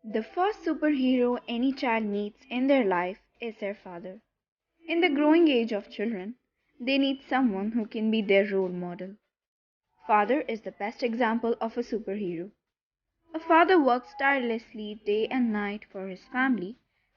The first superhero any child meets in their life is their father. In the growing age of children, they need someone who can be their role model. Father is the best example of a superhero. A father works tirelessly day and night for his family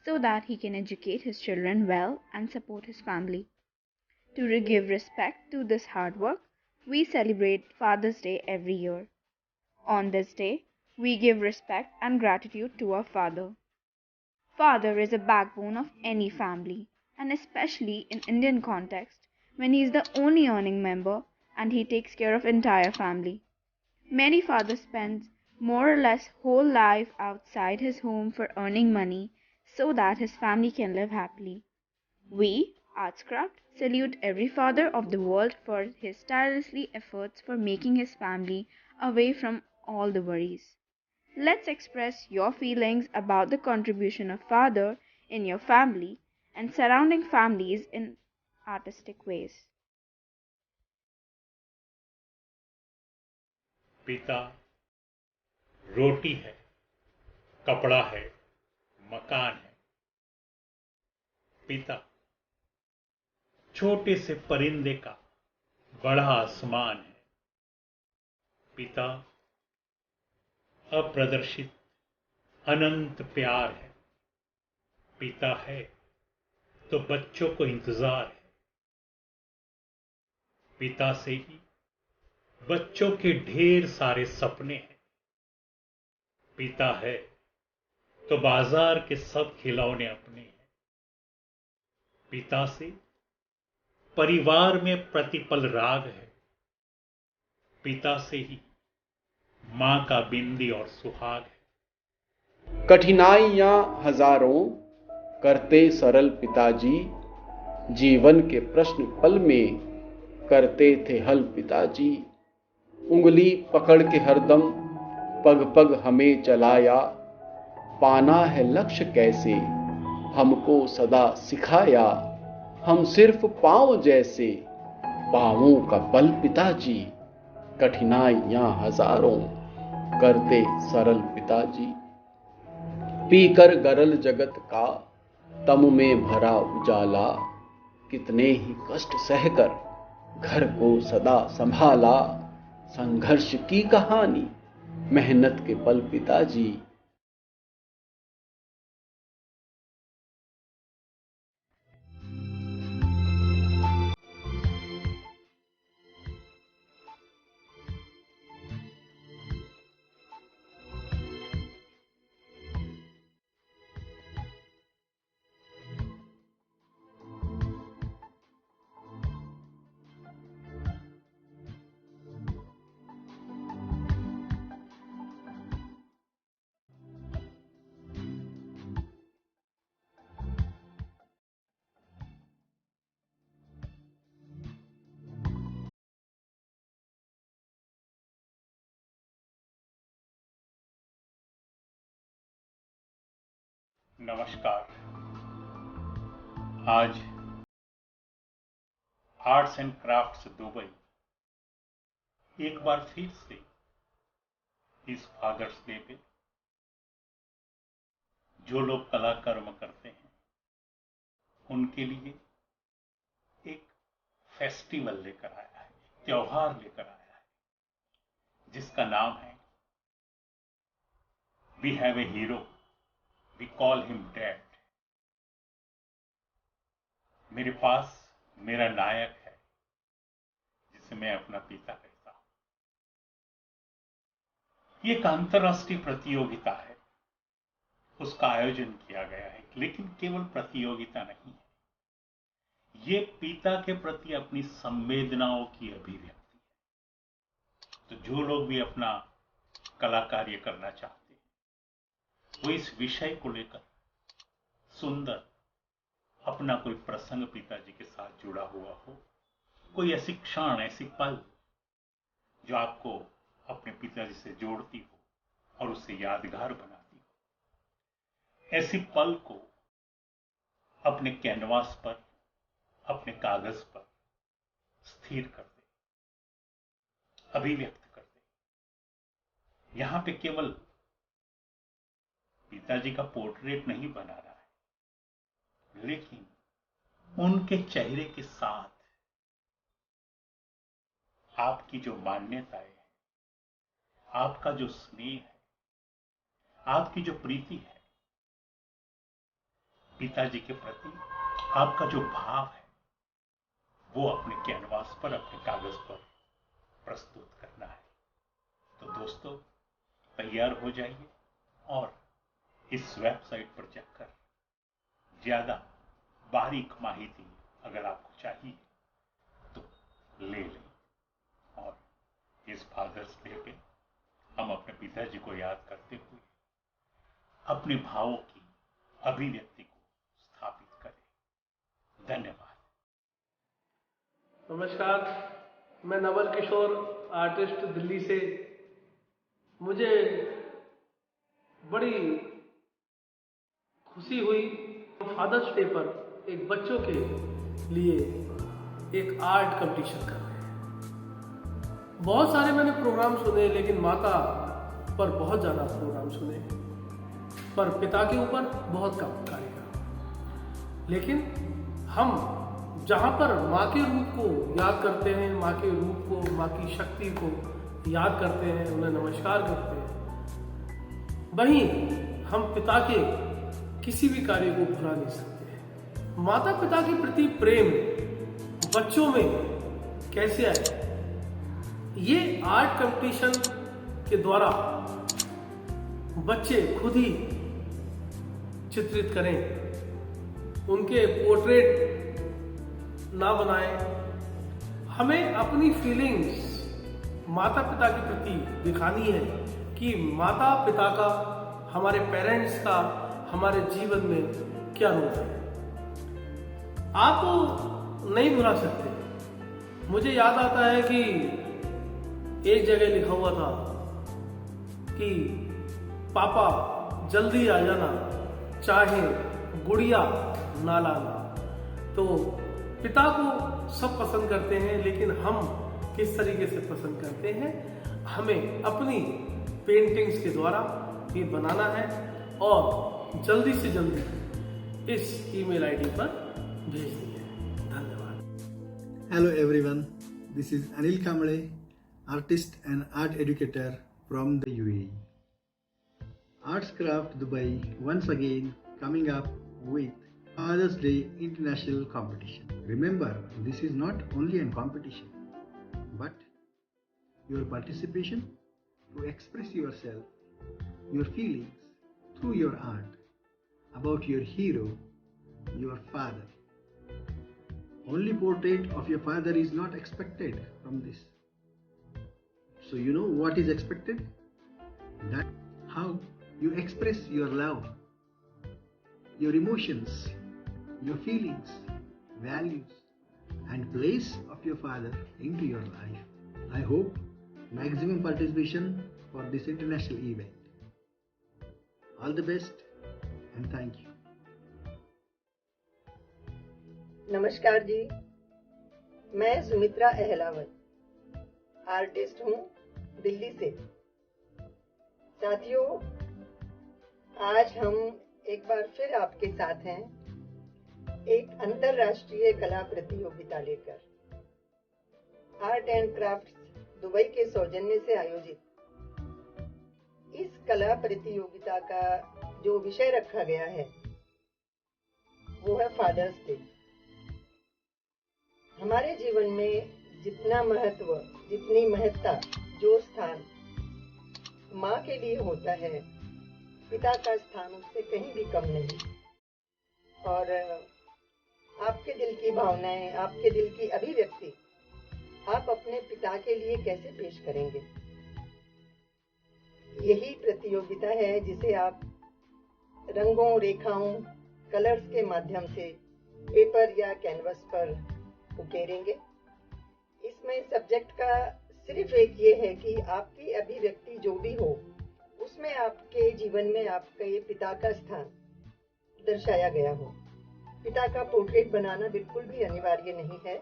so that he can educate his children well and support his family. To give respect to this hard work, we celebrate Father's Day every year. On this day, we give respect and gratitude to our father. Father is a backbone of any family, and especially in Indian context, when he is the only earning member and he takes care of entire family. Many fathers spend more or less whole life outside his home for earning money so that his family can live happily. We, Artscraft, salute every father of the world for his tirelessly efforts for making his family away from all the worries. Let's express your feelings about the contribution of father in your family and surrounding families in artistic ways. पिता रोटी है, कपड़ा है, मकान है। पिता छोटे से परिंदे का बड़ा आसमान है। पिता अप्रदर्शित अनंत प्यार है। पिता है तो बच्चों को इंतजार है। पिता से ही बच्चों के ढेर सारे सपने हैं। पिता है तो बाजार के सब खिलौने अपने हैं। पिता से परिवार में प्रतिपल राग है। पिता से ही मां का बिंदी और सुहाग है। कठिनाइयां हजारों करते सरल पिताजी, जीवन के प्रश्न पल में करते थे हल पिताजी। उंगली पकड़ के हरदम पग पग हमें चलाया, पाना है लक्ष्य कैसे हमको सदा सिखाया। हम सिर्फ पांव जैसे पांवों का बल पिताजी, कठिनाइयां हजारों करते सरल पिताजी। पीकर गरल जगत का तम में भरा उजाला, कितने ही कष्ट सहकर घर को सदा संभाला। संघर्ष की कहानी मेहनत के पल पिताजी। नमस्कार। आज आर्ट्स एंड क्राफ्ट्स दुबई एक बार फिर से इस फादर्स डे पे जो लोग कला कर्म करते हैं उनके लिए एक फेस्टिवल लेकर आया है, त्योहार लेकर आया है, जिसका नाम है we have a hero, we call him dad. मेरे पास मेरा नायक है जिसे मैं अपना पिता कहता हूं। ये एक अंतरराष्ट्रीय प्रतियोगिता है, उसका आयोजन किया गया है, लेकिन केवल प्रतियोगिता नहीं है, ये पिता के प्रति अपनी संवेदनाओं की अभिव्यक्ति है। तो जो लोग भी अपना कला कार्य करना चाहते हैं वो इस विषय को लेकर सुंदर अपना कोई प्रसंग पिताजी के साथ जुड़ा हुआ हो, कोई ऐसी क्षण, ऐसी पल जो आपको अपने पिताजी से जोड़ती हो और उसे यादगार बनाती हो, ऐसी पल को अपने कैनवास पर, अपने कागज पर स्थिर कर दे, अभिव्यक्त कर दे। यहां पे केवल पिताजी का पोर्ट्रेट नहीं बना रहा है, लेकिन उनके चेहरे के साथ आपकी जो मान्यताएं है, आपका जो स्नेह है, आपकी जो प्रीति है, पिताजी के प्रति आपका जो भाव है, वो अपने कैनवास पर, अपने कागज पर प्रस्तुत करना है। तो दोस्तों, तैयार हो जाइए और इस वेबसाइट पर जाकर ज्यादा बारीक माहिती अगर आपको चाहिए तो ले लें। और इस फादर्स डे पे हम अपने पिताजी को याद करते हुए अपने भावों की अभिव्यक्ति को स्थापित करें। धन्यवाद। नमस्कार, मैं नवल किशोर, आर्टिस्ट, दिल्ली से। मुझे बड़ी खुशी हुई फादर्स डे पर एक बच्चों के लिए एक आर्ट कंपटीशन कर रहे हैं। बहुत सारे मैंने प्रोग्राम सुने, लेकिन माता पर बहुत ज़्यादा प्रोग्राम सुने, पर पिता के ऊपर बहुत कम कार्यक्रम। लेकिन हम जहाँ पर माँ के रूप को याद करते हैं, माँ के रूप को, माँ की शक्ति को याद करते हैं, उन्हें नमस्कार करते हैं, वहीं हम पिता के किसी भी कार्य को भुला नहीं सकते हैं। माता पिता के प्रति प्रेम बच्चों में कैसे आए, ये आर्ट कंपटीशन के द्वारा बच्चे खुद ही चित्रित करें, उनके पोर्ट्रेट ना बनाएं। हमें अपनी फीलिंग्स माता पिता के प्रति दिखानी है कि माता पिता का, हमारे पेरेंट्स का हमारे जीवन में क्या रोल है। आप नहीं भुला सकते। मुझे याद आता है कि एक जगह लिखा हुआ था कि पापा जल्दी आ जाना, चाहे गुड़िया ना लाना। तो पिता को सब पसंद करते हैं, लेकिन हम किस तरीके से पसंद करते हैं, हमें अपनी पेंटिंग्स के द्वारा ये बनाना है और जल्दी से जल्दी इस ईमेल आईडी पर भेजनी है। धन्यवाद। Hello everyone, this is Anil Kamble, artist and art educator from the UAE. Artscraft Dubai once again coming up with Father's Day International Competition. Remember, this is not only a competition, but your participation to express yourself, your feelings through your art about your hero, your father. Only portrait of your father is not expected from this. So you know what is expected? That how you express your love, your emotions, your feelings, values, and place of your father into your life. I hope maximum participation for this international event. All the best and thank you. नमस्कार जी, मैं Sumitra Ahlawat, artist हूँ दिल्ली से। साथियों, आज हम एक बार फिर आपके साथ हैं एक अंतर्राष्ट्रीय कला प्रतियोगिता लेकर। आर्ट एंड क्राफ्ट्स दुबई के सौजन्य से आयोजित इस कला प्रतियोगिता का जो विषय रखा गया है वो है फादर्स डे। हमारे जीवन में जितना महत्व, जितनी महत्ता, जो स्थान माँ के लिए होता है, पिता का स्थान उससे कहीं भी कम नहीं। और आपके दिल की भावनाएं, आपके दिल की अभिव्यक्ति आप अपने पिता के लिए कैसे पेश करेंगे? यही प्रतियोगिता है जिसे आप रंगों, रेखाओं, कलर्स के माध्यम से पेपर या कैनवस पर उकेरेंगे। इसमें सब्जेक्ट का सिर्फ एक ये है कि आपकी अभिव्यक्ति जो भी हो, उसमें आपके जीवन में आपके पिता का स्थान दर्शाया गया हो। पिता का पोर्ट्रेट बनाना बिल्कुल भी अनिवार्य नहीं है,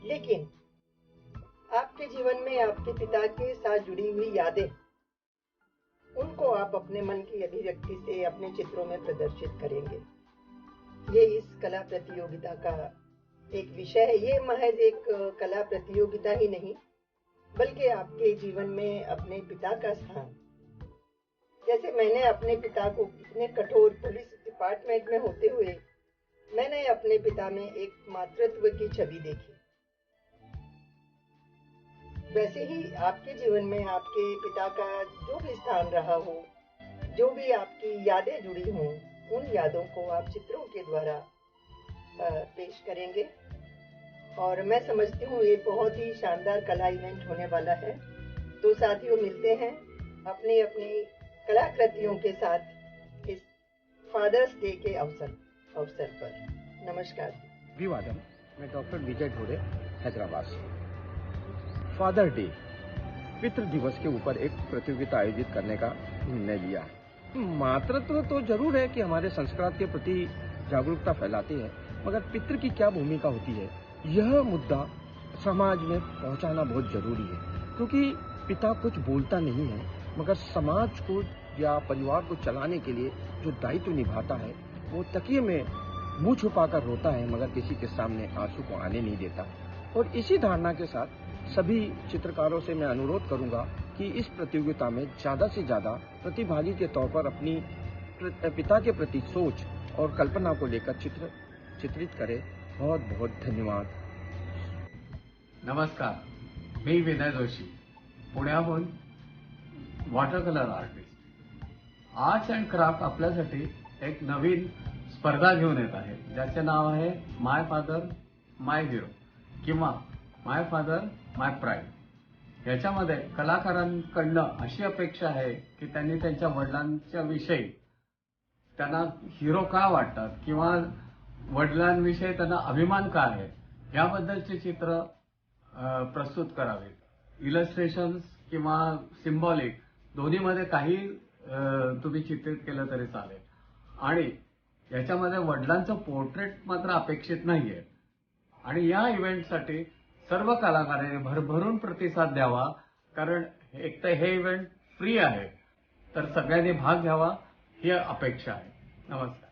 लेकिन आपके जीवन में आपके पिता के साथ जुड़ी हुई यादें उनको आप अपने मन की अभिव्यक्ति से अपने चित्रों में प्रदर्शित करेंगे। ये इस कला प्रतियोगिता का एक विषय है। ये महज एक कला प्रतियोगिता ही नहीं, बल्कि आपके जीवन में अपने पिता का स्थान। जैसे मैंने अपने पिता को इतने कठोर पुलिस डिपार्टमेंट में होते हुए मैंने अपने पिता में एक मातृत्व की छवि देखी, वैसे ही आपके जीवन में आपके पिता का जो भी स्थान रहा हो, जो भी आपकी यादें जुड़ी हों, उन यादों को आप चित्रों के द्वारा पेश करेंगे। और मैं समझती हूँ ये बहुत ही शानदार कला इवेंट होने वाला है। तो साथियों, मिलते हैं अपनी अपनी कलाकृतियों के साथ इस फादर्स डे के अवसर पर। नमस्कार। अभिवादन। मैं डॉक्टर विजय ढोरे, हैदराबाद से। फादर डे, पितृ दिवस के ऊपर एक प्रतियोगिता आयोजित करने का निर्णय लिया है। मातृत्व तो जरूर है कि हमारे संस्कार के प्रति जागरूकता फैलाते हैं, मगर पितृ की क्या भूमिका होती है, यह मुद्दा समाज में पहुंचाना बहुत जरूरी है। क्योंकि पिता कुछ बोलता नहीं है, मगर समाज को या परिवार को चलाने के लिए जो दायित्व निभाता है, वो तकिए में मुंह छुपाकर रोता है, मगर किसी के सामने आंसू को आने नहीं देता। और इसी धारणा के साथ सभी चित्रकारों से मैं अनुरोध करूंगा कि इस प्रतियोगिता में ज्यादा से ज्यादा प्रतिभागी के तौर पर अपनी पिता के प्रति सोच और कल्पना को लेकर चित्रित करें। बहुत बहुत धन्यवाद। नमस्कार, मी विनय जोशी, पुण्याहून water colour artist. Arts and craft आपल्यासाठी एक नवीन स्पर्धा घेऊन येत आहे, ज्याचे नाव आहे माय फादर माय हिरो किंवा माय फादर माय प्राईड। याच्यामध्ये कलाकारांकडनं अशी अपेक्षा आहे की त्यांनी त्यांच्या वडिलांच्या विषयी त्यांना हिरो का वाटतात किंवा वडिलांविषयी त्यांना अभिमान का आहे, याबद्दलचे चित्र प्रस्तुत करावेत। इलस्ट्रेशन्स किंवा सिम्बॉलिक दोन्हीमध्ये काही तुम्ही चित्रित केलं तरी चालेल। आणि याच्यामध्ये वडिलांचं पोर्ट्रेट मात्र अपेक्षित नाहीये। आणि या इव्हेंटसाठी सर्व कलाकारांनी भरभरून प्रतिसाद द्यावा, कारण एक तर हे इव्हेंट फ्री आहे, तर सगळ्यांनी भाग घ्यावा ही अपेक्षा आहे। नमस्कार।